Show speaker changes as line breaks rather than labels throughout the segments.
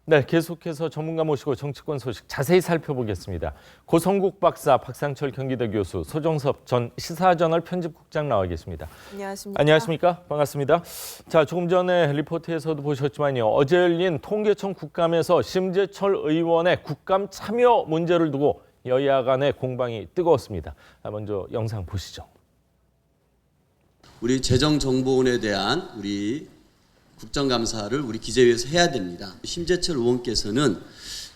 네, 계속해서 전문가 모시고 정치권 소식 자세히 살펴보겠습니다. 고성국 박사, 박상철 경기대 교수, 소정섭 전 시사저널 편집국장 나와 계십니다.
안녕하십니까?
안녕하십니까? 반갑습니다. 자, 조금 전에 리포트에서도 보셨지만요. 어제 열린 통계청 국감에서 심재철 의원의 국감 참여 문제를 두고 여야 간의 공방이 뜨거웠습니다. 먼저 영상 보시죠.
우리 재정정보원에 대한 우리 국정감사를 우리 기재위에서 해야 됩니다. 심재철 의원께서는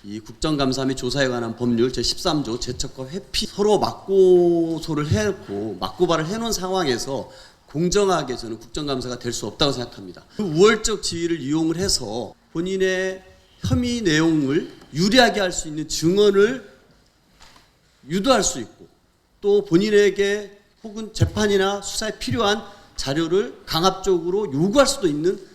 이 국정감사 및 조사에 관한 법률 제13조 재척과 회피 서로 맞고소를 해놓고 맞고발을 해놓은 상황에서 공정하게 저는 국정감사가 될 수 없다고 생각합니다. 그 우월적 지위를 이용을 해서 본인의 혐의 내용을 유리하게 할 수 있는 증언을 유도할 수 있고 또 본인에게 혹은 재판이나 수사에 필요한 자료를 강압적으로 요구할 수도 있는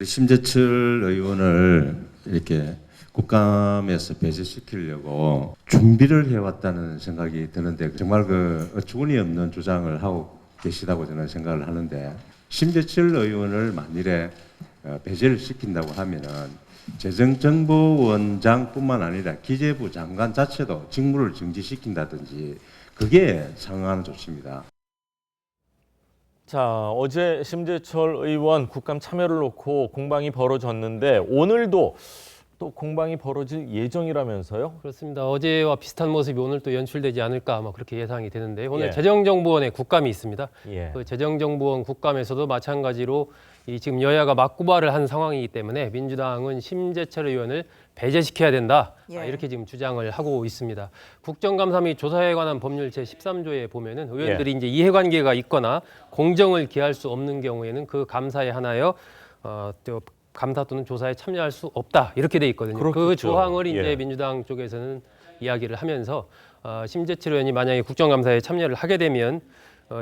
심재철 의원을 이렇게 국감에서 배제시키려고 준비를 해왔다는 생각이 드는데 정말 그 어처구니 없는 주장을 하고 계시다고 저는 생각을 하는데 심재철 의원을 만일에 배제를 시킨다고 하면은 재정정보원장뿐만 아니라 기재부 장관 자체도 직무를 정지시킨다든지 그게 상응하는 조치입니다.
자, 어제 심재철 의원 국감 참여를 놓고 공방이 벌어졌는데 오늘도 또 공방이 벌어질 예정이라면서요?
그렇습니다. 어제와 비슷한 모습이 오늘 또 연출되지 않을까 아마 그렇게 예상이 되는데 오늘
예.
재정정보원의 국감이 있습니다.
예.
그 재정정보원 국감에서도 마찬가지로 이 지금 여야가 맞고발을 한 상황이기 때문에 민주당은 심재철 의원을 배제시켜야 된다.
예.
이렇게 지금 주장을 하고 있습니다. 국정감사 및 조사에 관한 법률 제13조에 보면은 의원들이 이제 이해관계가 있거나 공정을 기할 수 없는 경우에는 그 감사에 한하여 또 감사 또는 조사에 참여할 수 없다 이렇게 돼 있거든요.
그렇겠죠.
그 조항을 이제
예.
민주당 쪽에서는 이야기를 하면서 심재철 의원이 만약에 국정감사에 참여를 하게 되면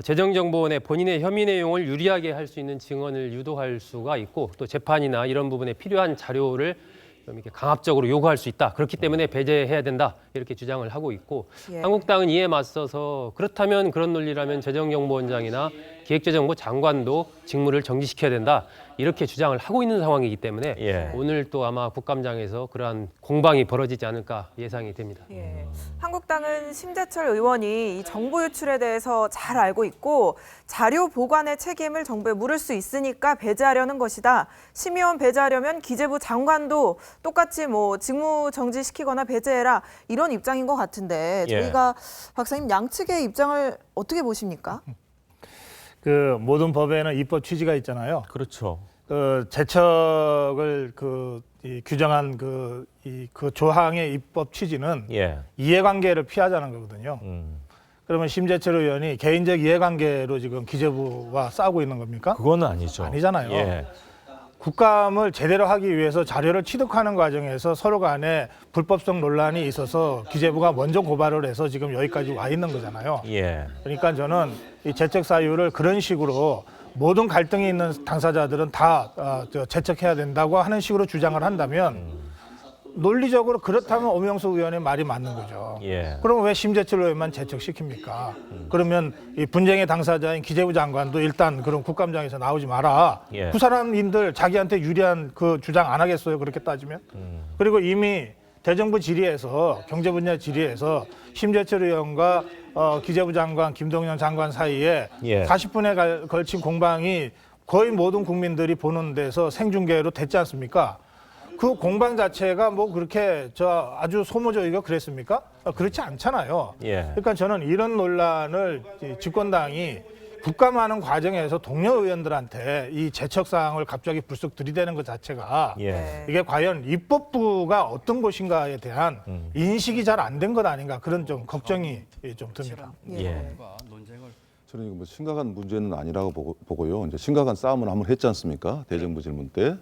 재정정보원에 본인의 혐의 내용을 유리하게 할 수 있는 증언을 유도할 수가 있고 또 재판이나 이런 부분에 필요한 자료를 좀 이렇게 강압적으로 요구할 수 있다. 그렇기 때문에 배제해야 된다. 이렇게 주장을 하고 있고
예.
한국당은 이에 맞서서 그렇다면 그런 논리라면 재정정보원장이나 기획재정부 장관도 직무를 정지시켜야 된다. 이렇게 주장을 하고 있는 상황이기 때문에
예.
오늘 또 아마 국감장에서 그러한 공방이 벌어지지 않을까 예상이 됩니다.
예. 한국당은 심재철 의원이 이 정보 유출에 대해서 잘 알고 있고 자료 보관의 책임을 정부에 물을 수 있으니까 배제하려는 것이다. 심의원 배제하려면 기재부 장관도 똑같이 뭐 직무 정지시키거나 배제해라 이런 입장인 것 같은데
예.
저희가 박사님 양측의 입장을 어떻게 보십니까?
그 모든 법에는 입법 취지가 있잖아요.
그렇죠.
그 재척을 이 규정한 그 조항의 입법 취지는
예.
이해관계를 피하자는 거거든요. 그러면 심재철 의원이 개인적 이해관계로 지금 기재부와 싸우고 있는 겁니까?
그거는 아니죠.
아니잖아요.
예.
국감을 제대로 하기 위해서 자료를 취득하는 과정에서 서로 간에 불법성 논란이 있어서 기재부가 먼저 고발을 해서 지금 여기까지 와 있는 거잖아요.
예.
그러니까 저는 이 재척 사유를 그런 식으로 모든 갈등이 있는 당사자들은 다 재척해야 된다고 하는 식으로 주장을 한다면 논리적으로 그렇다면 오명숙 의원의 말이 맞는 거죠.
예.
그럼 왜 심재철 의원만 재척시킵니까? 그러면 이 분쟁의 당사자인 기재부 장관도 일단 그런 국감장에서 나오지 마라.
예.
그 사람인들 자기한테 유리한 그 주장 안 하겠어요? 그렇게 따지면? 그리고 이미 대정부 질의에서 경제 분야 질의에서 심재철 의원과 기재부 장관 김동연 장관 사이에
예.
40분에 걸친 공방이 거의 모든 국민들이 보는 데서 생중계로 됐지 않습니까? 그 공방 자체가 뭐 그렇게 아주 소모적이고 그랬습니까? 그렇지 않잖아요.
예.
그러니까 저는 이런 논란을 집권당이 국감하는 과정에서 동료 의원들한테 이 재척 사항을 갑자기 불쑥 들이대는 것 자체가
예.
이게 과연 입법부가 어떤 곳인가에 대한 인식이 잘 안 된 것 아닌가 그런 좀 걱정이 좀 듭니다.
예.
저는 이거 뭐 심각한 문제는 아니라고 보고요. 이제 심각한 싸움을 한번 했지 않습니까? 대정부 질문 때.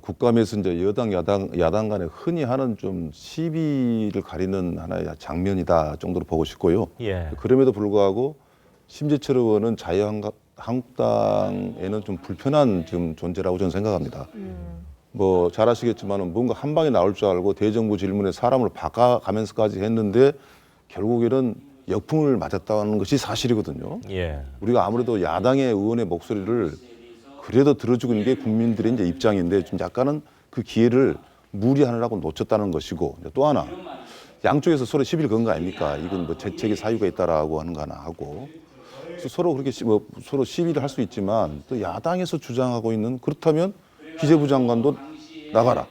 국감에서 이제 여당, 야당 간에 흔히 하는 좀 시비를 가리는 하나의 장면이다 정도로 보고 싶고요.
예.
그럼에도 불구하고 심재철 의원은 자유한국당에는 좀 불편한 지금 존재라고 저는 생각합니다. 뭐 잘 아시겠지만 뭔가 한 방에 나올 줄 알고 대정부 질문에 사람을 바꿔가면서까지 했는데 결국에는 역풍을 맞았다는 것이 사실이거든요.
예.
우리가 아무래도 야당의 의원의 목소리를 그래도 들어주고 있는 게 국민들의 이제 입장인데 좀 약간은 그 기회를 무리하느라고 놓쳤다는 것이고, 또 하나 양쪽에서 서로 시비를 건 거 아닙니까? 이건 뭐 재책의 사유가 있다라고 하는 거 하나 하고, 그래서 서로 그렇게 서로 시비를 할 수 있지만 또 야당에서 주장하고 있는, 그렇다면 기재부 장관도 나가라.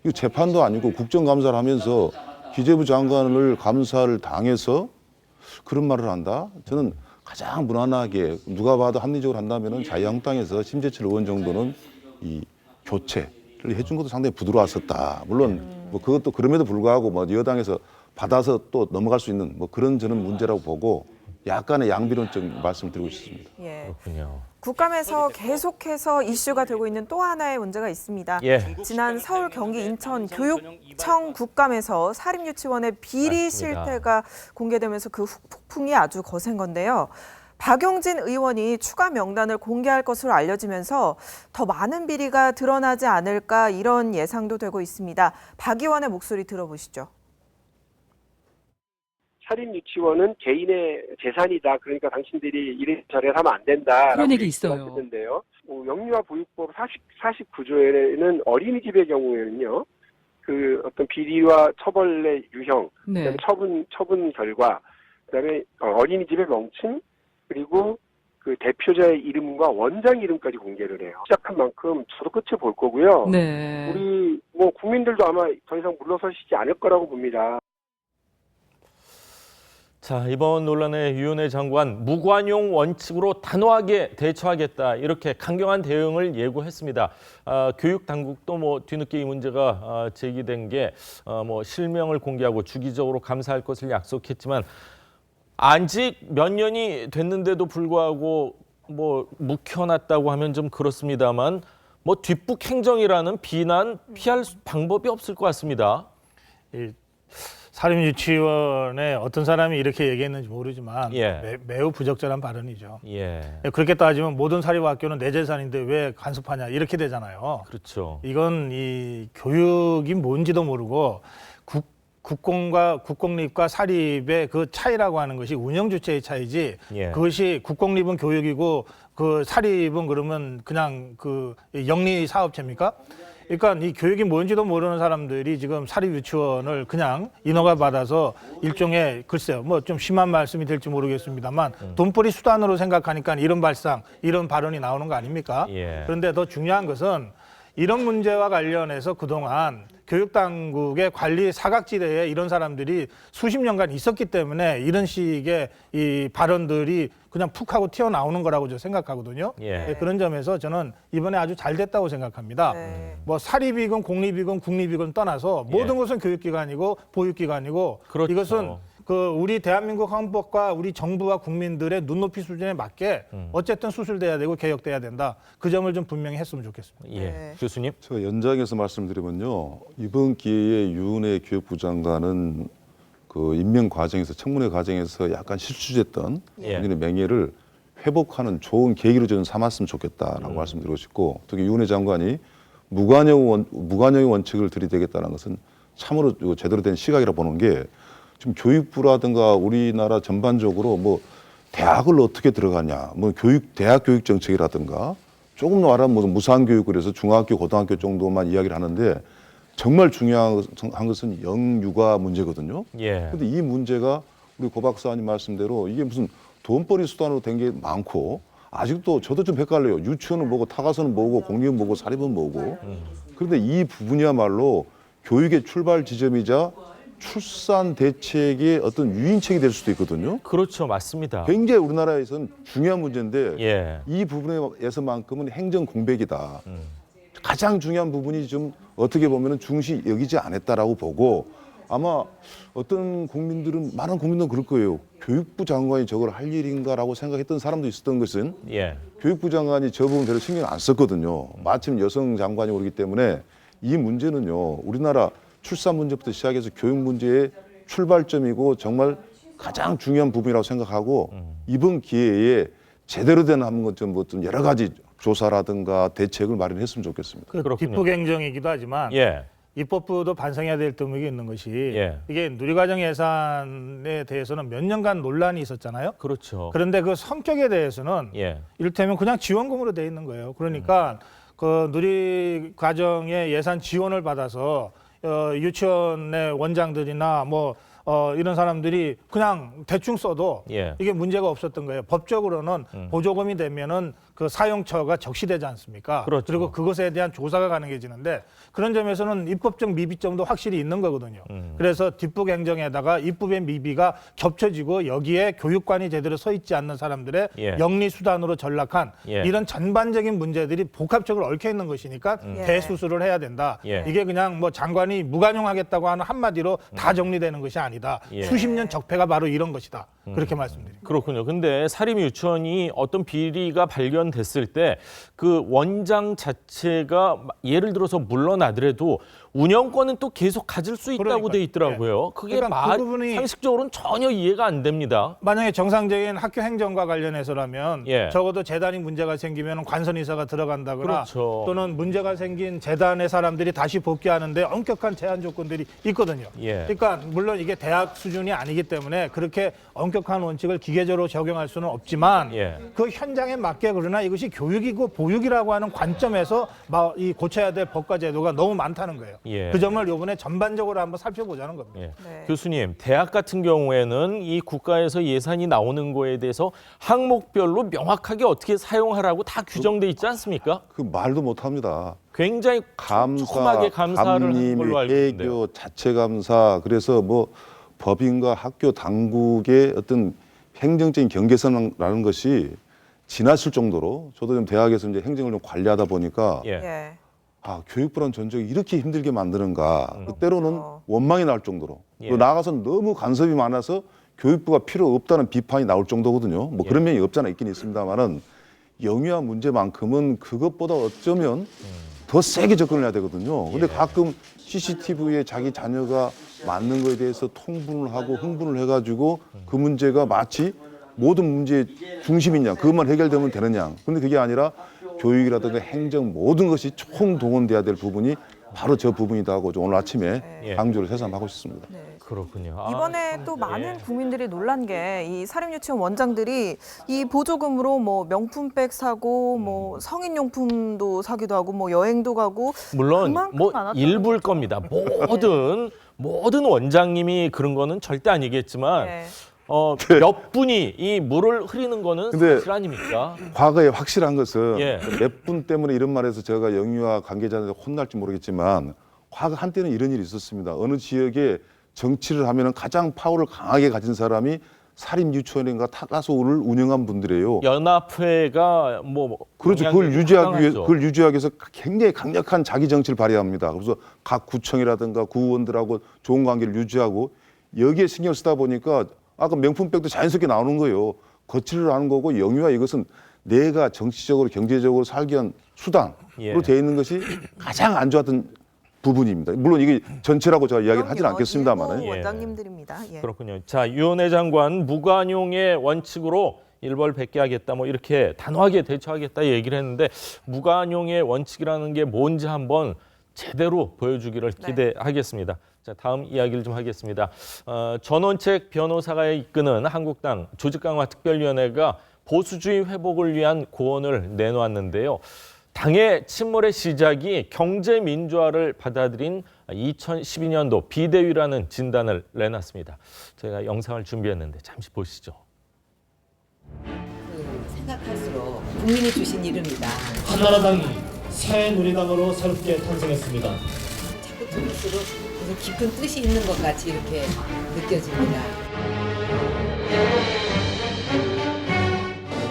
이거 재판도 아니고 국정감사를 하면서 기재부 장관을 감사를 당해서 그런 말을 한다? 저는 가장 무난하게 누가 봐도 합리적으로 한다면은 자유한국당에서 심재철 의원 정도는 이 교체를 해준 것도 상당히 부드러웠었다. 물론 뭐 그것도 그럼에도 불구하고 뭐 여당에서 받아서 또 넘어갈 수 있는 뭐 그런 저는 문제라고 보고 약간의 양비론적 말씀을 드리고 싶습니다.
예.
그렇군요.
국감에서 계속해서 이슈가 되고 있는 또 하나의 문제가 있습니다.
예.
지난 서울, 경기, 인천 교육청 국감에서 사립유치원의 비리
맞습니다.
실태가 공개되면서 그 후폭풍이 아주 거센 건데요. 박용진 의원이 추가 명단을 공개할 것으로 알려지면서 더 많은 비리가 드러나지 않을까 이런 예상도 되고 있습니다. 박 의원의 목소리 들어보시죠.
사립유치원은 개인의 재산이다. 그러니까 당신들이 이래저래 하면 안 된다.
그런 얘기 있어요.
했는데요. 영유아 보육법 49조에는 어린이집의 경우에는요. 그 어떤 비리와 처벌의 유형,
네.
그다음에 처분 결과, 그다음에 어린이집의 명칭, 그리고 그 대표자의 이름과 원장 이름까지 공개를 해요. 시작한 만큼 저도 끝을 볼 거고요.
네.
우리 뭐 국민들도 아마 더 이상 물러서시지 않을 거라고 봅니다.
자, 이번 논란의 유은혜 장관 무관용 원칙으로 단호하게 대처하겠다 이렇게 강경한 대응을 예고했습니다. 교육 당국도 뭐 뒤늦게 이 문제가 제기된 게 뭐 실명을 공개하고 주기적으로 감사할 것을 약속했지만 아직 몇 년이 됐는데도 불구하고 뭐 묵혀놨다고 하면 좀 그렇습니다만 뭐 뒷북 행정이라는 비난 피할 방법이 없을 것 같습니다.
사립유치원에 어떤 사람이 이렇게 얘기했는지 모르지만
예.
매우 부적절한 발언이죠.
예,
그렇게 따지면 모든 사립학교는 내 재산인데 왜 간섭하냐 이렇게 되잖아요.
그렇죠.
이건 이 교육이 뭔지도 모르고 국공립과 사립의 그 차이라고 하는 것이 운영 주체의 차이지.
예.
그것이 국공립은 교육이고 그 사립은 그러면 그냥 그 영리 사업체입니까? 그러니까 이 교육이 뭔지도 모르는 사람들이 지금 사립 유치원을 그냥 인허가 받아서 일종의 글쎄요, 뭐 좀 심한 말씀이 될지 모르겠습니다만 돈벌이 수단으로 생각하니까 이런 발상, 이런 발언이 나오는 거 아닙니까?
예.
그런데 더 중요한 것은 이런 문제와 관련해서 그동안 교육당국의 관리 사각지대에 이런 사람들이 수십 년간 있었기 때문에 이런 식의 이 발언들이 그냥 푹 하고 튀어나오는 거라고 저 생각하거든요.
예.
그런 점에서 저는 이번에 아주 잘 됐다고 생각합니다.
네.
뭐 사립이건 공립이건 국립이건 떠나서 모든 것은 교육기관이고 보육기관이고
그렇죠.
이것은 그 우리 대한민국 헌법과 우리 정부와 국민들의 눈높이 수준에 맞게 어쨌든 수술돼야 되고 개혁돼야 된다. 그 점을 좀 분명히 했으면 좋겠습니다.
예,
네.
교수님.
제가 연장해서 말씀드리면요. 이번 기회에 유은혜 교육부 장관은 그 임명 과정에서 청문회 과정에서 약간 실수했던
예.
본인의 명예를 회복하는 좋은 계기로 저는 삼았으면 좋겠다라고 말씀드리고 싶고, 특히 유은혜 장관이 무관용의 원칙을 들이대겠다는 것은 참으로 제대로 된 시각이라 보는 게, 지금 교육부라든가 우리나라 전반적으로 뭐 대학을 어떻게 들어가냐, 뭐 대학 교육 정책이라든가 조금 더 말하면 무슨 무상교육을 해서 중학교, 고등학교 정도만 이야기를 하는데 정말 중요한 것은 영유아 문제거든요.
예.
그런데 이 문제가 우리 고 박사님 말씀대로 이게 무슨 돈벌이 수단으로 된 게 많고, 아직도 저도 좀 헷갈려요. 유치원은 뭐고 타가서는 뭐고 공립은 뭐고 사립은 뭐고. 그런데 이 부분이야말로 교육의 출발 지점이자 출산 대책의 어떤 유인책이 될 수도 있거든요.
그렇죠, 맞습니다.
굉장히 우리나라에서는 중요한 문제인데
예.
이 부분에서만큼은 행정 공백이다. 가장 중요한 부분이 좀 어떻게 보면 중시 여기지 않았다라고 보고, 아마 어떤 국민들은, 많은 국민들은 그럴 거예요. 교육부 장관이 저걸 할 일인가라고 생각했던 사람도 있었던 것은,
예.
교육부 장관이 저 부분 별로 신경 안 썼거든요. 마침 여성 장관이 오르기 때문에 이 문제는요, 우리나라 출산 문제부터 시작해서 교육 문제의 출발점이고 정말 가장 중요한 부분이라고 생각하고, 이번 기회에 제대로 된 한번 좀 여러 가지 조사라든가 대책을 마련했으면 좋겠습니다.
그
그렇군요.
뒷북 행정이기도 하지만
예.
입법부도 반성해야 될 점이 있는 것이
예.
이게 누리과정 예산에 대해서는 몇 년간 논란이 있었잖아요.
그렇죠.
그런데 그 성격에 대해서는
예.
이를테면 그냥 지원금으로 돼 있는 거예요. 그러니까 그 누리과정의 예산 지원을 받아서 유치원의 원장들이나 뭐 이런 사람들이 그냥 대충 써도
예.
이게 문제가 없었던 거예요. 법적으로는 보조금이 되면은 그 사용처가 적시되지 않습니까?
그렇죠.
그리고 그것에 대한 조사가 가능해지는데 그런 점에서는 입법적 미비점도 확실히 있는 거거든요. 그래서 뒷북 행정에다가 입법의 미비가 겹쳐지고 여기에 교육관이 제대로 서 있지 않는 사람들의
예.
영리 수단으로 전락한
예.
이런 전반적인 문제들이 복합적으로 얽혀 있는 것이니까
예.
대수술을 해야 된다.
예.
이게 그냥 뭐 장관이 무관용하겠다고 하는 한마디로 다 정리되는 것이 아니다.
예.
수십 년 적폐가 바로 이런 것이다. 그렇게 말씀드립니다.
그렇군요. 근데 사립 유치원이 어떤 비리가 발견됐을 때 그 원장 자체가 예를 들어서 물러나더라도 운영권은 또 계속 가질 수 있다고
그러니까요.
돼 있더라고요. 그게
그러니까 그 부분이
상식적으로는 전혀 이해가 안 됩니다.
만약에 정상적인 학교 행정과 관련해서라면
예.
적어도 재단이 문제가 생기면 관선이사가 들어간다거나
그렇죠.
또는 문제가 생긴 재단의 사람들이 다시 복귀하는데 엄격한 제한 조건들이 있거든요.
예.
그러니까 물론 이게 대학 수준이 아니기 때문에 그렇게 엄격한 원칙을 기계적으로 적용할 수는 없지만
예.
그 현장에 맞게 그러나 이것이 교육이고 보육이라고 하는 관점에서 이 고쳐야 될 법과 제도가 너무 많다는 거예요.
예.
그 점을 이번에 전반적으로 한번 살펴보자는 겁니다.
예.
네.
교수님, 대학 같은 경우에는 이 국가에서 예산이 나오는 거에 대해서 항목별로 명확하게 어떻게 사용하라고 다 규정돼 있지 않습니까?
그 말도 못합니다.
굉장히
감사,
촘촘하게 감사를 하는
감리,
걸로 알고 있는데요.
애교, 자체 감사. 그래서 뭐 법인과 학교 당국의 어떤 행정적인 경계선이라는 것이 지나칠 정도로 저도 좀 대학에서 이제 행정을 좀 관리하다 보니까
예.
예.
아, 교육부란 전적이 이렇게 힘들게 만드는가. 때로는 원망이 나올 정도로.
예.
그리고 나아가서는 너무 간섭이 많아서 교육부가 필요 없다는 비판이 나올 정도거든요. 뭐 그런 면이 없잖아 있긴 있습니다만은 영유아 문제만큼은 그것보다 어쩌면 더 세게 접근을 해야 되거든요. 근데 가끔 CCTV에 자기 자녀가 맞는 거에 대해서 통분을 하고 흥분을 해가지고 그 문제가 마치 모든 문제의 중심이냐, 그것만 해결되면 되느냐. 근데 그게 아니라 교육이라든가 행정 모든 것이 총동원돼야 될 부분이 바로 저 부분이다 하고 오늘 아침에
예.
강조를 해서 하고 싶습니다.
그렇군요. 아,
이번에 또 많은
예.
국민들이 놀란 게 이 사립유치원 원장들이 이 보조금으로 뭐 명품백 사고 뭐 성인용품도 사기도 하고 뭐 여행도 가고
물론
그만큼
뭐
많았다는
일부일 겁니다. 모든 원장님이 그런 거는 절대 아니겠지만
네.
몇 분이 이 물을 흐리는 거는
근데
사실 아닙니까?
과거에 확실한 것은
예.
몇 분 때문에 이런 말해서 제가 영유아 관계자들한테 혼날지 모르겠지만 과거 한때는 이런 일이 있었습니다. 어느 지역에 정치를 하면은 가장 파워를 강하게 가진 사람이 사립유치원인가 타가소를 운영한 분들이에요.
연합회가 뭐
그렇죠.
영향력이 상당하죠.
그걸 유지하기 위해서 굉장히 강력한 자기 정치를 발휘합니다. 그래서 각 구청이라든가 구의원들하고 좋은 관계를 유지하고 여기에 신경 쓰다 보니까 아까 명품백도 자연스럽게 나오는 거예요. 거치를 하는 거고 영유아 이것은 내가 정치적으로 경제적으로 살기 위한 수단으로
예.
되어 있는 것이 가장 안 좋았던 부분입니다. 물론 이게 전체라고 제가 이야기를 하지는
그럼요.
않겠습니다만.
일부 원장님들입니다. 예.
그렇군요. 자, 유은혜 장관 무관용의 원칙으로 일벌백계 하겠다 뭐 이렇게 단호하게 대처하겠다 얘기를 했는데 무관용의 원칙이라는 게 뭔지 한번 제대로 보여주기를
네.
기대하겠습니다. 자, 다음 이야기를 좀 하겠습니다. 전원책 변호사가 이끄는 한국당 조직강화특별위원회가 보수주의 회복을 위한 고언을 내놓았는데요. 당의 침몰의 시작이 경제민주화를 받아들인 2012년도 비대위라는 진단을 내놨습니다. 저희가 영상을 준비했는데 잠시 보시죠.
생각할수록 국민이 주신 이름이다.
한나라당이 새누리당으로 새롭게 탄생했습니다.
자꾸 들을수록 무슨 깊은 뜻이 있는 것 같이 이렇게 느껴집니다.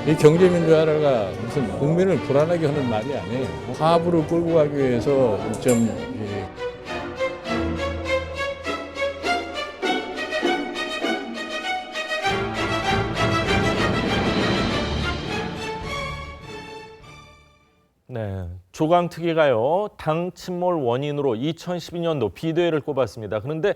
이 경제민주화가 무슨 국민을 불안하게 하는 말이 아니에요. 화합으로 끌고 가기 위해서 좀
네, 조강특위가요 당 침몰 원인으로 2012년도 비대위를 꼽았습니다. 그런데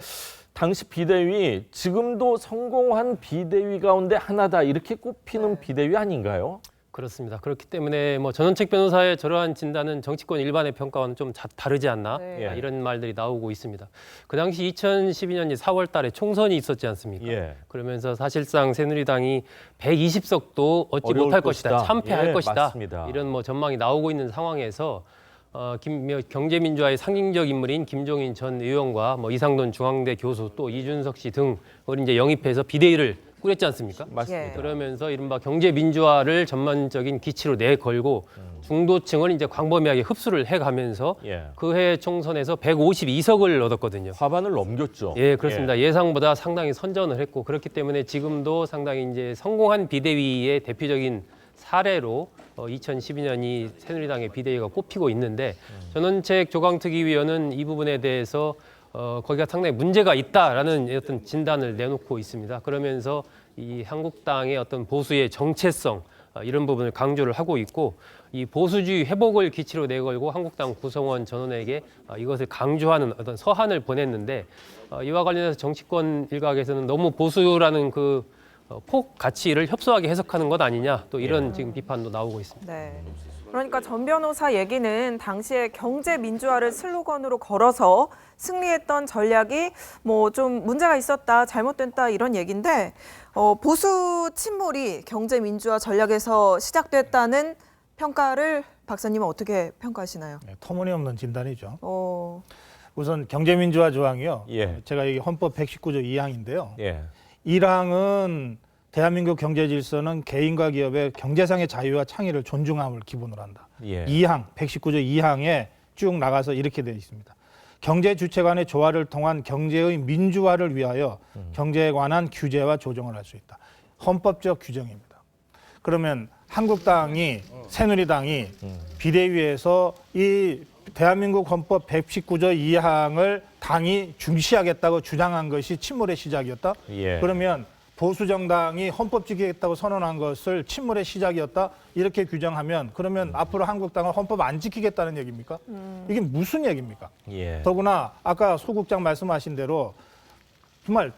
당시 비대위 지금도 성공한 비대위 가운데 하나다 이렇게 꼽히는 비대위 아닌가요?
그렇습니다. 그렇기 때문에 뭐 전원책 변호사의 저러한 진단은 정치권 일반의 평가와는 좀 다르지 않나
네.
이런 말들이 나오고 있습니다. 그 당시 2012년 4월 달에 총선이 있었지 않습니까?
예.
그러면서 사실상 새누리당이 120석도 얻지
어려울
못할 것이다.
것이다.
참패할
예,
것이다.
맞습니다.
이런 뭐 전망이 나오고 있는 상황에서 경제민주화의 상징적 인물인 김종인 전 의원과 이상돈 중앙대 교수 또 이준석 씨 등을 이제 영입해서 비대위를 꾸렸지 않습니까?
맞습니다.
그러면서 이른바 경제민주화를 전반적인 기치로 내걸고 중도층을 이제 광범위하게 흡수를 해가면서 그해 총선에서 152석을 얻었거든요.
과반을 넘겼죠.
예, 그렇습니다. 예상보다 상당히 선전을 했고 그렇기 때문에 지금도 상당히 이제 성공한 비대위의 대표적인 사례로 2012년이 새누리당의 비대위가 꼽히고 있는데 전원책 조강특위위원은 이 부분에 대해서 거기가 상당히 문제가 있다라는 어떤 진단을 내놓고 있습니다. 그러면서 이 한국당의 어떤 보수의 정체성 이런 부분을 강조를 하고 있고 이 보수주의 회복을 기치로 내걸고 한국당 구성원 전원에게 이것을 강조하는 어떤 서한을 보냈는데 이와 관련해서 정치권 일각에서는 너무 보수라는 그 폭 가치를 협소하게 해석하는 것 아니냐 또 이런 지금 비판도 나오고 있습니다.
네. 그러니까 전 변호사 얘기는 당시에 경제 민주화를 슬로건으로 걸어서 승리했던 전략이 좀 문제가 있었다, 잘못됐다 이런 얘기인데 보수 침몰이 경제 민주화 전략에서 시작됐다는 평가를 박사님은 어떻게 평가하시나요?
네, 터무니없는 진단이죠. 우선 경제민주화 조항이요. 제가 이게 헌법 119조 2항인데요. 1항은 대한민국 경제 질서는 개인과 기업의 경제상의 자유와 창의를 존중함을 기본으로 한다. 2항, 119조 2항에 쭉 나가서 이렇게 되어 있습니다. 경제 주체 간의 조화를 통한 경제의 민주화를 위하여 경제에 관한 규제와 조정을 할 수 있다. 헌법적 규정입니다. 그러면 한국당이, 새누리당이 비대위에서 이 대한민국 헌법 119조 2항을 당이 중시하겠다고 주장한 것이 침몰의 시작이었다? 그러면 보수정당이 헌법 지키겠다고 선언한 것을 침몰의 시작이었다? 이렇게 규정하면 그러면 앞으로 한국당은 헌법 안 지키겠다는 얘기입니까? 이게 무슨 얘기입니까? 더구나 아까 소국장 말씀하신 대로 정말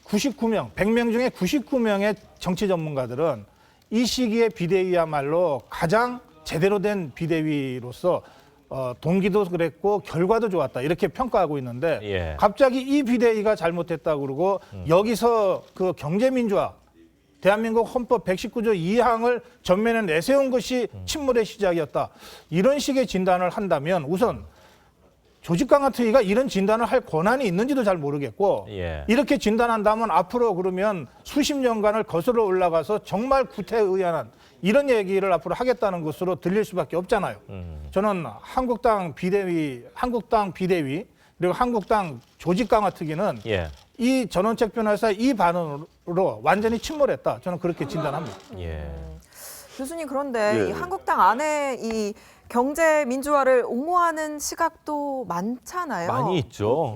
99명, 100명 중에 99명의 정치 전문가들은 이 시기에 비대위야말로 가장 제대로 된 비대위로서 동기도 그랬고 결과도 좋았다 이렇게 평가하고 있는데 갑자기 이 비대위가 잘못했다고 그러고 여기서 그 경제민주화 대한민국 헌법 119조 2항을 전면에 내세운 것이 침몰의 시작이었다 이런 식의 진단을 한다면 우선 조직강화특위가 이런 진단을 할 권한이 있는지도 잘 모르겠고 이렇게 진단한다면 앞으로 그러면 수십 년간을 거슬러 올라가서 정말 구태의연한 이런 얘기를 앞으로 하겠다는 것으로 들릴 수밖에 없잖아요. 저는 한국당 비대위 그리고 한국당 조직강화특위는 이 전원책 변호사의 이 반응으로 완전히 침몰했다. 저는 그렇게 진단합니다.
교수님 그런데 이 한국당 안에 이 경제 민주화를 옹호하는 시각도 많잖아요.
많이 있죠.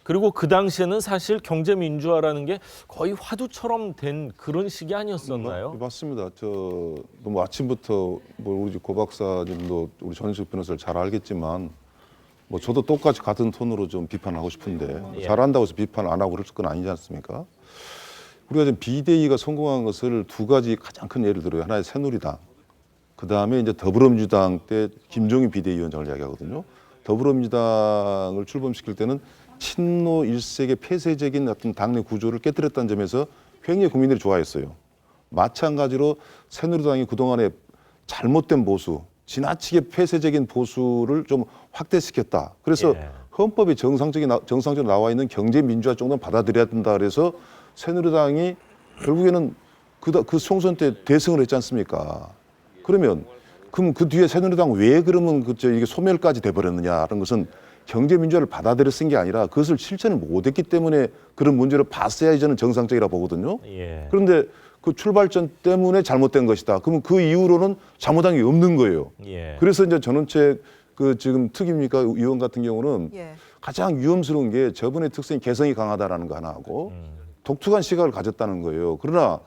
그리고 그 당시에는 사실 경제 민주화라는 게 거의 화두처럼 된 그런 시기 아니었었나요?
맞습니다. 너무 아침부터 우리 고 박사님도 우리 전인숙 변호사를 잘 알겠지만 저도 똑같이 같은 톤으로 좀 비판하고 싶은데 잘한다고 해서 비판 안 하고 그럴 건 아니지 않습니까? 우리가 지금 비대위가 성공한 것을 두 가지 가장 큰 예를 들어요. 하나의 새누리당, 그 다음에 이제 더불어민주당 때 김종인 비대위원장을 이야기하거든요. 더불어민주당을 출범시킬 때는 친노 일색의 폐쇄적인 어떤 당내 구조를 깨뜨렸다는 점에서 굉장히 국민들이 좋아했어요. 마찬가지로 새누리당이 그동안에 잘못된 보수, 지나치게 폐쇄적인 보수를 좀 확대시켰다. 그래서 헌법에 정상적으로 나와 있는 경제 민주화 정도는 받아들여야 된다. 그래서 새누리당이 결국에는 그 총선 때 대승을 했지 않습니까? 그럼 그 뒤에 새누리당 왜 그러면 이게 소멸까지 돼버렸느냐라는 것은 경제 민주화를 받아들여 쓴 게 아니라 그것을 실천을 못했기 때문에 그런 문제를 봤어야지 저는 정상적이라 보거든요. 그런데 그 출발점 때문에 잘못된 것이다. 그러면 그 이후로는 잘못한 게 없는 거예요. 그래서 이제 전원책 지금 특위입니까 의원 같은 경우는 가장 위험스러운 게 저번의 특성이 개성이 강하다라는 거 하나하고 독특한 시각을 가졌다는 거예요. 그러나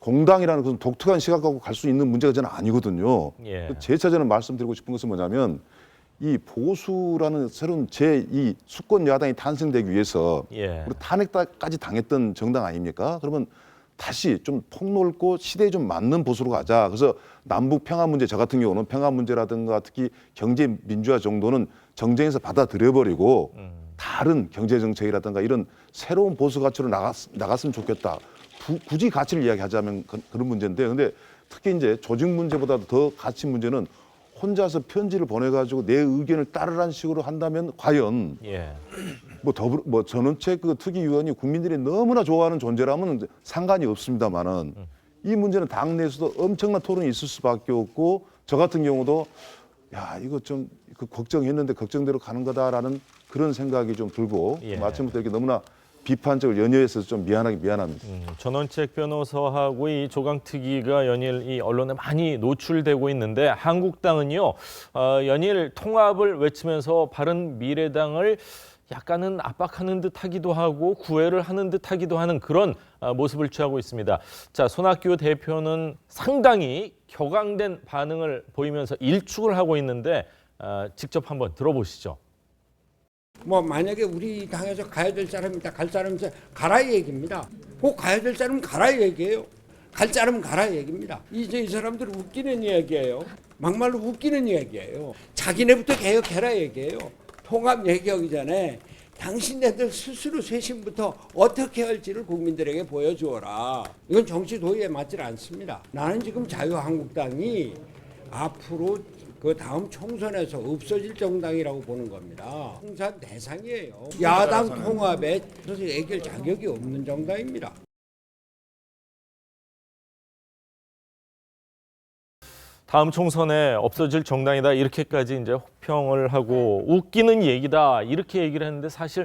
공당이라는 것은 독특한 시각하고 갈 수 있는 문제가 저는 아니거든요. 재차 저는 말씀드리고 싶은 것은 뭐냐면 이 보수라는 새로운 이 수권 야당이 탄생되기 위해서 우리 탄핵까지 당했던 정당 아닙니까? 그러면 다시 좀 폭넓고 시대에 좀 맞는 보수로 가자. 그래서 남북 평화 문제 저 같은 경우는 평화 문제라든가 특히 경제 민주화 정도는 정쟁에서 받아들여버리고 다른 경제 정책이라든가 이런 새로운 보수 가치로 나갔으면 좋겠다. 굳이 가치를 이야기하자면 그런 문제인데, 근데 특히 이제 조직 문제보다도 더 가치 문제는 혼자서 편지를 보내가지고 내 의견을 따르라는 식으로 한다면 과연
예.
뭐 전원책 그 특위위원이 국민들이 너무나 좋아하는 존재라면 상관이 없습니다만은 이 문제는 당 내에서도 엄청난 토론이 있을 수밖에 없고 저 같은 경우도 야 이거 좀 그 걱정했는데 걱정대로 가는 거다라는 그런 생각이 좀 들고
예.
아침부터 이렇게 너무나 비판적으로 연이어서 좀 미안합니다.
전원책 변호사하고 이 조강특위가 연일 이 언론에 많이 노출되고 있는데 한국당은요 연일 통합을 외치면서 바른미래당을 약간은 압박하는 듯하기도 하고 구애를 하는 듯하기도 하는 그런 모습을 취하고 있습니다. 자, 손학규 대표는 상당히 격앙된 반응을 보이면서 일축을 하고 있는데 직접 한번 들어보시죠.
뭐 만약에 우리 당에서 가야 될 사람이다 갈 사람이다 가라 이 얘기입니다. 꼭 가야 될 사람은 가라 이 얘기예요. 갈 사람은 가라 이 얘기입니다. 이제 이 사람들은 웃기는 이야기예요. 막말로 웃기는 이야기예요. 자기네부터 개혁해라 이 얘기예요. 통합 얘기하기 전에 당신네들 스스로 쇄신부터 어떻게 할지를 국민들에게 보여주어라. 이건 정치 도의에 맞지 않습니다. 나는 지금 자유한국당이 앞으로 그 다음 총선에서 없어질 정당이라고 보는 겁니다. 통산 대상이에요. 야당 통합에 그래서 얘기할 자격이 없는 정당입니다.
다음 총선에 없어질 정당이다 이렇게까지 이제 혹평을 하고 웃기는 얘기다 이렇게 얘기를 했는데 사실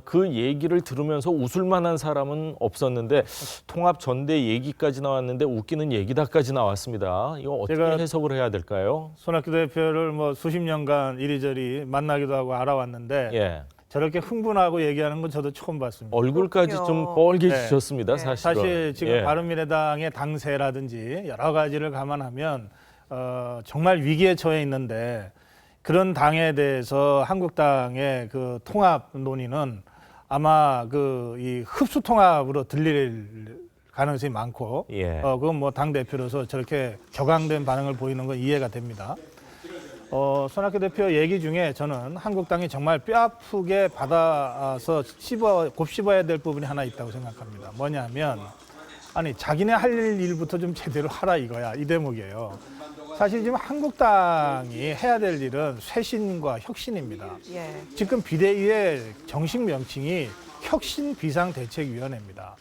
그 얘기를 들으면서 웃을 만한 사람은 없었는데 통합 전대 얘기까지 나왔는데 웃기는 얘기다까지 나왔습니다. 이거 어떻게 해석을 해야 될까요?
손학규 대표를 뭐 수십 년간 이리저리 만나기도 하고 알아왔는데
예.
저렇게 흥분하고 얘기하는 건 저도 처음 봤습니다.
얼굴까지 좀 뻘개지셨습니다. 사실은.
사실 지금
예.
바른미래당의 당세라든지 여러 가지를 감안하면 정말 위기에 처해 있는데 그런 당에 대해서 한국당의 그 통합 논의는 아마 그 이 흡수 통합으로 들릴 가능성이 많고
예.
그건 뭐 당 대표로서 저렇게 격앙된 반응을 보이는 건 이해가 됩니다. 손학규 대표 얘기 중에 저는 한국당이 정말 뼈아프게 받아서 곱씹어야 될 부분이 하나 있다고 생각합니다. 뭐냐면 아니 자기네 할 일부터 좀 제대로 하라 이거야 이 대목이에요. 사실 지금 한국당이 해야 될 일은 쇄신과 혁신입니다.
예.
지금 비대위의 정식 명칭이 혁신비상대책위원회입니다.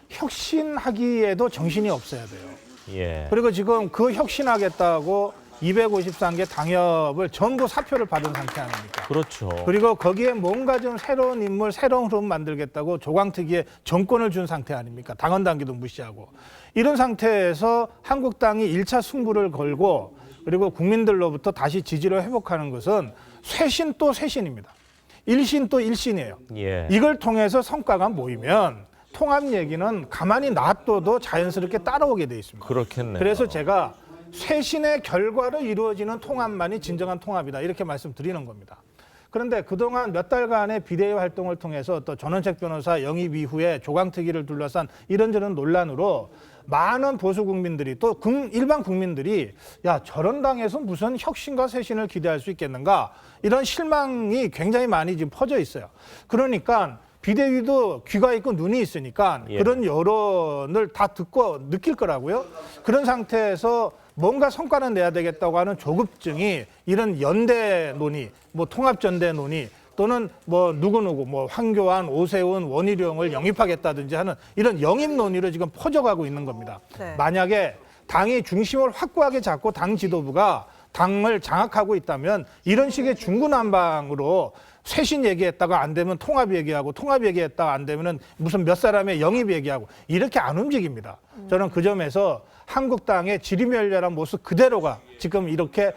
혁신하기에도 정신이 없어야 돼요.
예.
그리고 지금 그 혁신하겠다고 253개 당협을 전부 사표를 받은 상태 아닙니까?
그렇죠.
그리고 거기에 뭔가 좀 새로운 인물, 새로운 흐름 만들겠다고 조강특위에 정권을 준 상태 아닙니까? 당헌 당규도 무시하고. 이런 상태에서 한국당이 1차 승부를 걸고 그리고 국민들로부터 다시 지지를 회복하는 것은 쇄신 또 쇄신입니다. 일신 또 일신이에요.
예.
이걸 통해서 성과가 모이면 통합 얘기는 가만히 놔둬도 자연스럽게 따라오게 돼 있습니다.
그렇겠네요.
그래서 제가 쇄신의 결과로 이루어지는 통합만이 진정한 통합이다 이렇게 말씀드리는 겁니다. 그런데 그동안 몇 달간의 비대위 활동을 통해서 또 전원책 변호사 영입 이후에 조강특위를 둘러싼 이런저런 논란으로 많은 보수 국민들이 또 일반 국민들이 야 저런 당에서 무슨 혁신과 쇄신을 기대할 수 있겠는가 이런 실망이 굉장히 많이 지금 퍼져 있어요. 그러니까 비대위도 귀가 있고 눈이 있으니까
예.
그런 여론을 다 듣고 느낄 거라고요. 그런 상태에서 뭔가 성과는 내야 되겠다고 하는 조급증이 이런 연대 논의, 뭐 통합전대 논의 또는 뭐 누구누구 뭐 황교안, 오세훈, 원희룡을 영입하겠다든지 하는 이런 영입 논의로 지금 퍼져가고 있는 겁니다.
네.
만약에 당이 중심을 확고하게 잡고 당 지도부가 당을 장악하고 있다면 이런 식의 중구난방으로 쇄신 얘기했다가 안 되면 통합 얘기하고 통합 얘기했다가 안 되면은 무슨 몇 사람의 영입 얘기하고 이렇게 안 움직입니다. 저는 그 점에서 한국당의 지리멸렬한 모습 그대로가 지금 이렇게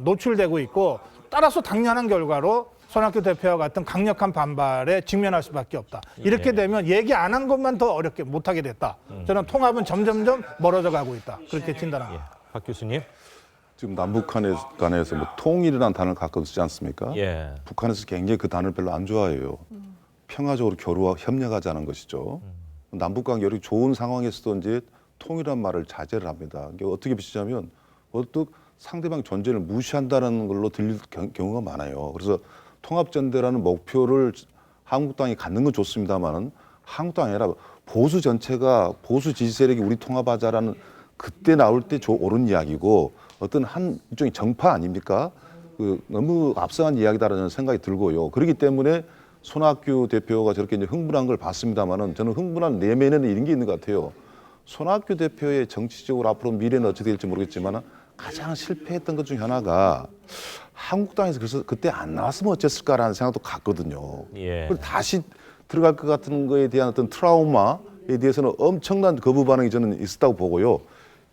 노출되고 있고 따라서 당연한 결과로 손학규 대표와 같은 강력한 반발에 직면할 수밖에 없다. 이렇게 되면 얘기 안 한 것만 더 어렵게 못하게 됐다. 저는 통합은 점점점 멀어져 가고 있다. 그렇게 진단합니다.
박 교수님.
지금 남북 간에서 뭐 통일이라는 단어를 가끔 쓰지 않습니까?
예.
북한에서 굉장히 그 단어를 별로 안 좋아해요. 평화적으로 교류와 협력하자는 것이죠. 남북 관계 이렇게 좋은 상황에서도 이제 통일한 말을 자제를 합니다. 이게 어떻게 비치자면 어떤 상대방 존재를 무시한다는 걸로 들릴 경우가 많아요. 그래서 통합전대라는 목표를 한국당이 갖는 건 좋습니다만은 한국당이 아니라 보수 전체가 보수 지지 세력이 우리 통합하자라는 그때 나올 때 옳은 이야기고 어떤 한 일종의 정파 아닙니까? 너무 앞서간 이야기다라는 생각이 들고요. 그렇기 때문에 손학규 대표가 저렇게 이제 흥분한 걸 봤습니다만은 저는 흥분한 내면에는 이런 게 있는 것 같아요. 손학규 대표의 정치적으로 앞으로 미래는 어떻게 될지 모르겠지만 가장 실패했던 것 중 하나가 한국당에서 그래서 그때 안 나왔으면 어땠을까라는 생각도 갔거든요.
예.
그리고 다시 들어갈 것 같은 거에 대한 어떤 트라우마에 대해서는 엄청난 거부 반응이 저는 있었다고 보고요.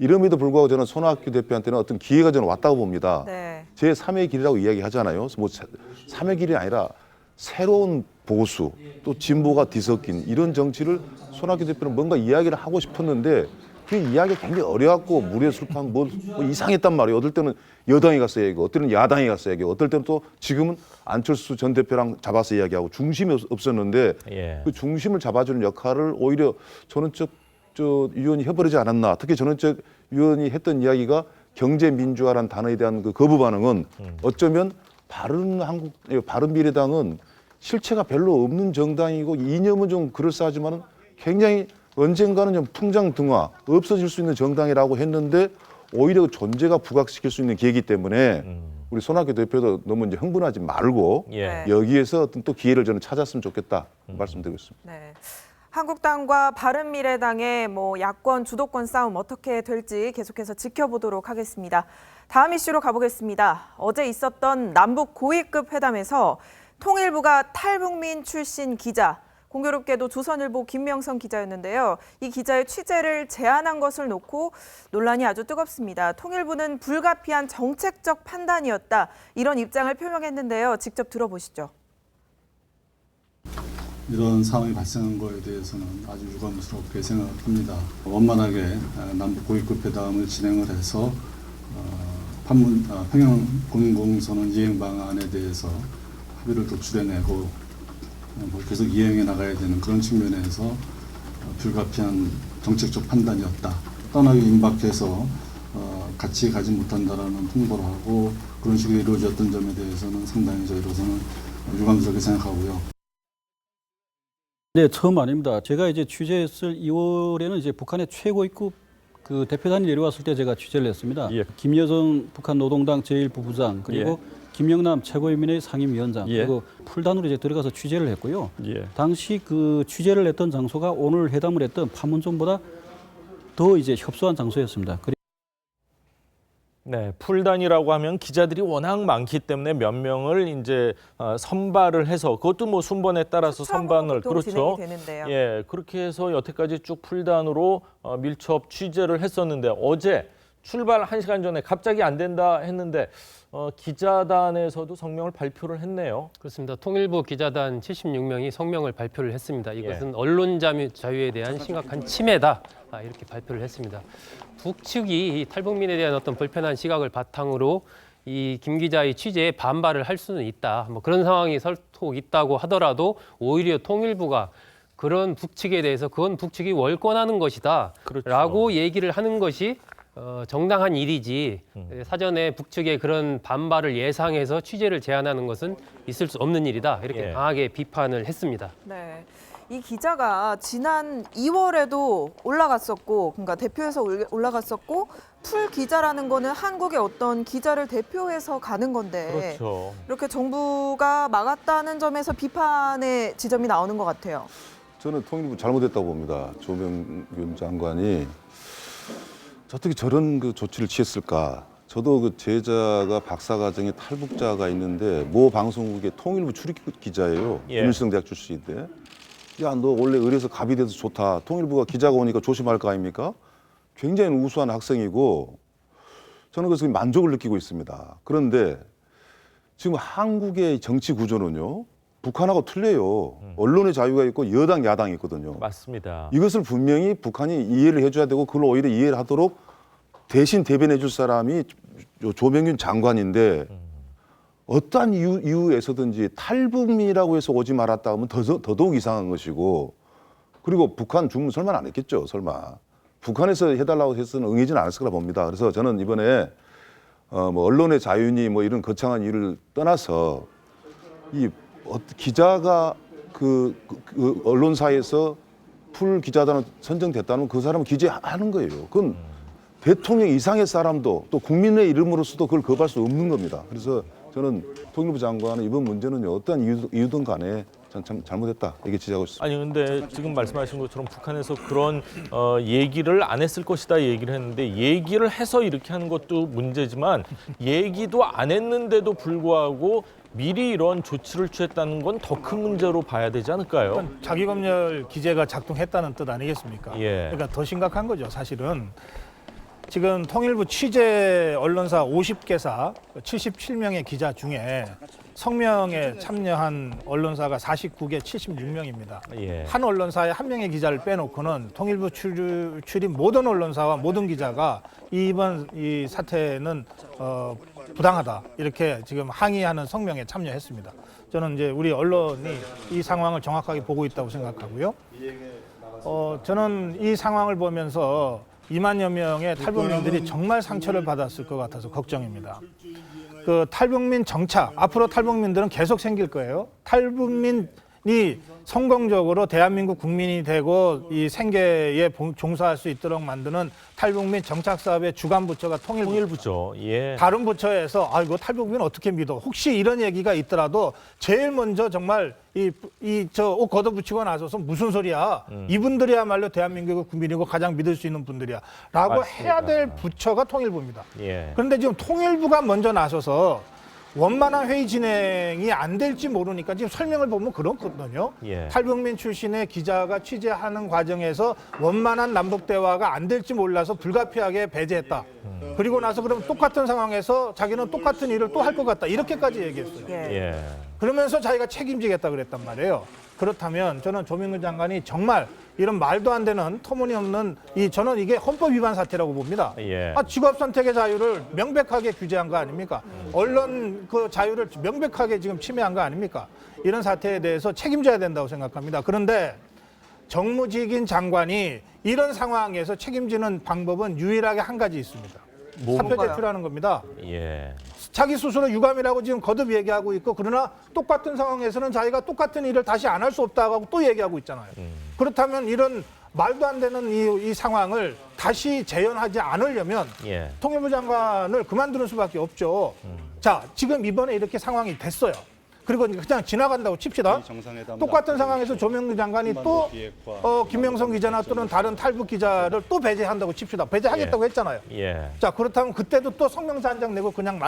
이름에도 불구하고 저는 손학규 대표한테는 어떤 기회가 저는 왔다고 봅니다.
네.
제 3의 길이라고 이야기하잖아요. 뭐 3의 길이 아니라 새로운 보수 또 진보가 뒤섞인 이런 정치를 손학규 대표는 뭔가 이야기를 하고 싶었는데 그 이야기가 굉장히 어려웠고 무리의 술판 뭐 이상했단 말이에요. 어떨 때는 여당이 가서 얘기하고 어떨 때는 야당이 가서 얘기하고 어떨 때는 또 지금은 안철수 전 대표랑 잡아서 이야기하고 중심이 없었는데
예.
그 중심을 잡아주는 역할을 오히려 전원적 위원이 해버리지 않았나. 특히 전원적 위원이 했던 이야기가 경제민주화라는 단어에 대한 그 거부 반응은 어쩌면 바른미래당은 실체가 별로 없는 정당이고 이념은 좀 그럴싸하지만은 굉장히 언젠가는 좀 풍장등화 없어질 수 있는 정당이라고 했는데 오히려 그 존재가 부각시킬 수 있는 계기이기 때문에 우리 손학규 대표도 너무 이제 흥분하지 말고
예.
여기에서 어떤 또 기회를 저는 찾았으면 좋겠다 말씀드리고 있습니다.
네. 한국당과 바른미래당의 야권 주도권 싸움 어떻게 될지 계속해서 지켜보도록 하겠습니다. 다음 이슈로 가보겠습니다. 어제 있었던 남북 고위급 회담에서 통일부가 탈북민 출신 기자, 공교롭게도 조선일보 김명선 기자였는데요. 이 기자의 취재를 제안한 것을 놓고 논란이 아주 뜨겁습니다. 통일부는 불가피한 정책적 판단이었다. 이런 입장을 표명했는데요. 직접 들어보시죠.
이런 상황이 발생한 거에 대해서는 아주 유감스럽게 생각합니다. 원만하게 남북 고위급 회담을 진행을 해서 평양 공공선언 이행 방안에 대해서 합의를 도출해내고 계속 이행해 나가야 되는 그런 측면에서 불가피한 정책적 판단이었다. 떠나기 임박해서 같이 가지 못한다라는 통보를 하고 그런 식으로 이루어졌던 점에 대해서는 상당히 저희로서는 유감스럽게 생각하고요.
네, 처음 아닙니다. 제가 이제 취재했을 2월에는 이제 북한의 최고위급 그 대표단이 내려왔을 때 제가 취재를 했습니다.
예.
김여정 북한 노동당 제1부부장 그리고 김영남 최고위원회 상임위원장 그리고 풀단으로 이제 들어가서 취재를 했고요. 당시 그 취재를 했던 장소가 오늘 회담을 했던 판문점보다 더 이제 협소한 장소였습니다.
네, 풀단이라고 하면 기자들이 워낙 많기 때문에 몇 명을 이제 선발을 해서 그것도 순번에 따라서 선반을
진행이 되는데요.
예, 그렇게 해서 여태까지 쭉 풀단으로 밀접 취재를 했었는데 어제 출발 1시간 전에 갑자기 안 된다 했는데 기자단에서도 성명을 발표를 했네요.
그렇습니다. 통일부 기자단 76명이 성명을 발표를 했습니다. 이것은 언론 자유에 대한 심각한 침해다. 이렇게 발표를 했습니다. 북측이 탈북민에 대한 어떤 불편한 시각을 바탕으로 이 김 기자의 취재에 반발을 할 수는 있다. 그런 상황이 설톡 있다고 하더라도 오히려 통일부가 그런 북측에 대해서 그건 북측이 월권하는 것이다. 라고 얘기를 하는 것이 정당한 일이지 사전에 북측의 그런 반발을 예상해서 취재를 제안하는 것은 있을 수 없는 일이다. 이렇게 강하게 비판을 했습니다.
네. 이 기자가 지난 2월에도 올라갔었고, 그러니까 대표해서 올라갔었고, 풀 기자라는 거는 한국의 어떤 기자를 대표해서 가는 건데,
그렇죠.
이렇게 정부가 막았다는 점에서 비판의 지점이 나오는 것 같아요.
저는 통일부 잘못했다고 봅니다. 조명균 장관이 어떻게 저런 그 조치를 취했을까? 저도 그 제자가 박사과정에 탈북자가 있는데 모 방송국의 통일부 출입 기자예요. 김일성 대학 출신인데. 야, 너 원래 의뢰서 갑이 돼서 좋다. 통일부가 기자가 오니까 조심할 거 아닙니까? 굉장히 우수한 학생이고 저는 그래서 만족을 느끼고 있습니다. 그런데 지금 한국의 정치 구조는요. 북한하고 틀려요. 언론의 자유가 있고 여당, 야당이 있거든요.
맞습니다.
이것을 분명히 북한이 이해를 해줘야 되고 그걸 오히려 이해를 하도록 대신 대변해 줄 사람이 조명균 장관인데 어떠한 이유에서든지 탈북민이라고 해서 오지 말았다 하면 더더욱 이상한 것이고 그리고 북한 주문 설마 안 했겠죠. 설마. 북한에서 해달라고 해서는 응해지는 않았을 거라 봅니다. 그래서 저는 이번에 언론의 자유니 이런 거창한 일을 떠나서 이 기자가 그 언론사에서 풀 기자단으로 선정됐다면 그 사람은 기재하는 거예요. 그건 대통령 이상의 사람도 또 국민의 이름으로서도 그걸 거부할 수 없는 겁니다. 그래서 저는 통일부 장관은 이번 문제는 어떠한 이유든 간에 참 잘못했다 이렇게 지적하고 싶습니다.
아니 근데 지금 말씀하신 것처럼 북한에서 그런 얘기를 안 했을 것이다 얘기를 했는데 얘기를 해서 이렇게 하는 것도 문제지만 얘기도 안 했는데도 불구하고 미리 이런 조치를 취했다는 건 더 큰 문제로 봐야 되지 않을까요?
자기검열 기제가 작동했다는 뜻 아니겠습니까?
예.
그러니까 더 심각한 거죠. 사실은 지금 통일부 취재 언론사 50개사 77명의 기자 중에 성명에 참여한 언론사가 49개 76명입니다.
예.
한 언론사에 한 명의 기자를 빼놓고는 통일부 출입 모든 언론사와 모든 기자가 이번 이 사태는 부당하다 이렇게 지금 항의하는 성명에 참여했습니다. 저는 이제 우리 언론이 이 상황을 정확하게 보고 있다고 생각하고요. 저는 이 상황을 보면서 2만여 명의 탈북민들이 정말 상처를 받았을 것 같아서 걱정입니다. 그 탈북민 정착, 앞으로 탈북민들은 계속 생길 거예요. 탈북민이 성공적으로 대한민국 국민이 되고 이 생계에 종사할 수 있도록 만드는 탈북민 정착 사업의 주관 부처가
통일부죠. 예.
다른 부처에서 이거 탈북민 어떻게 믿어? 혹시 이런 얘기가 있더라도 제일 먼저 정말 저 옷 걷어붙이고 나서서 무슨 소리야? 이분들이야말로 대한민국의 국민이고 가장 믿을 수 있는 분들이야. 라고
맞습니다.
해야 될 부처가 통일부입니다.
예.
그런데 지금 통일부가 먼저 나서서 원만한 회의 진행이 안 될지 모르니까 지금 설명을 보면 그렇거든요.
예.
탈북민 출신의 기자가 취재하는 과정에서 원만한 남북 대화가 안 될지 몰라서 불가피하게 배제했다. 그리고 나서 그럼 똑같은 상황에서 자기는 똑같은 일을 또 할 것 같다. 이렇게까지 얘기했어요.
예.
그러면서 자기가 책임지겠다 그랬단 말이에요. 그렇다면 저는 조명근 장관이 정말 이런 말도 안 되는 터무니없는 저는 이게 헌법 위반 사태라고 봅니다.
예.
직업 선택의 자유를 명백하게 규제한 거 아닙니까? 언론 그 자유를 명백하게 지금 침해한 거 아닙니까? 이런 사태에 대해서 책임져야 된다고 생각합니다. 그런데 정무직인 장관이 이런 상황에서 책임지는 방법은 유일하게 한 가지 있습니다. 사표 제출하는 겁니다.
예.
자기 스스로 유감이라고 지금 거듭 얘기하고 있고 그러나 똑같은 상황에서는 자기가 똑같은 일을 다시 안 할 수 없다고 또 얘기하고 있잖아요. 그렇다면 이런 말도 안 되는 이 상황을 다시 재현하지 않으려면
예.
통일부 장관을 그만두는 수밖에 없죠. 자, 지금 이번에 이렇게 상황이 됐어요. 그리고 그냥 지나간다고 칩시다. 똑같은 상황에서 조명근 장관이 또 김명성 기자나 또는 다른 탈북 기자를 또 배제한다고 칩시다. 배제하겠다고 했잖아요.
예.
자, 그렇다면 그때도 또 성명서 한 장 내고 그냥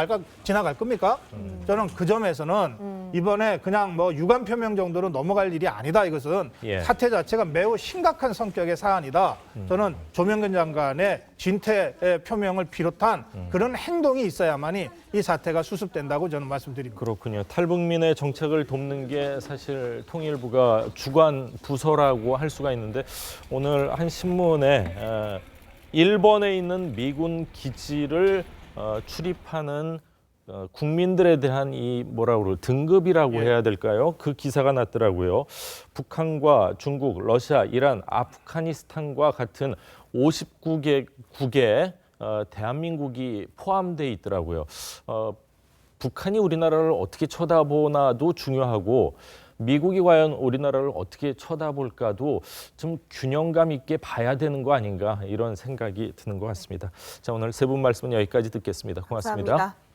지나갈 겁니까? 저는 그 점에서는 이번에 그냥 뭐 유감 표명 정도로 넘어갈 일이 아니다. 이것은
예.
사태 자체가 매우 심각한 성격의 사안이다. 저는 조명근 장관의 진퇴 표명을 비롯한 그런 행동이 있어야만이 이 사태가 수습된다고 저는 말씀드립니다.
그렇군요. 탈북민의 정책을 돕는 게 사실 통일부가 주관 부서라고 할 수가 있는데 오늘 한 신문에 일본에 있는 미군 기지를 출입하는 국민들에 대한 이 등급이라고 해야 될까요? 그 기사가 났더라고요. 북한과 중국, 러시아, 이란, 아프가니스탄과 같은 59개국에 대한민국이 포함되어 있더라고요. 북한이 우리나라를 어떻게 쳐다보나도 중요하고 미국이 과연 우리나라를 어떻게 쳐다볼까도 좀 균형감 있게 봐야 되는 거 아닌가 이런 생각이 드는 것 같습니다. 자, 오늘 세 분 말씀은 여기까지 듣겠습니다. 고맙습니다.
감사합니다.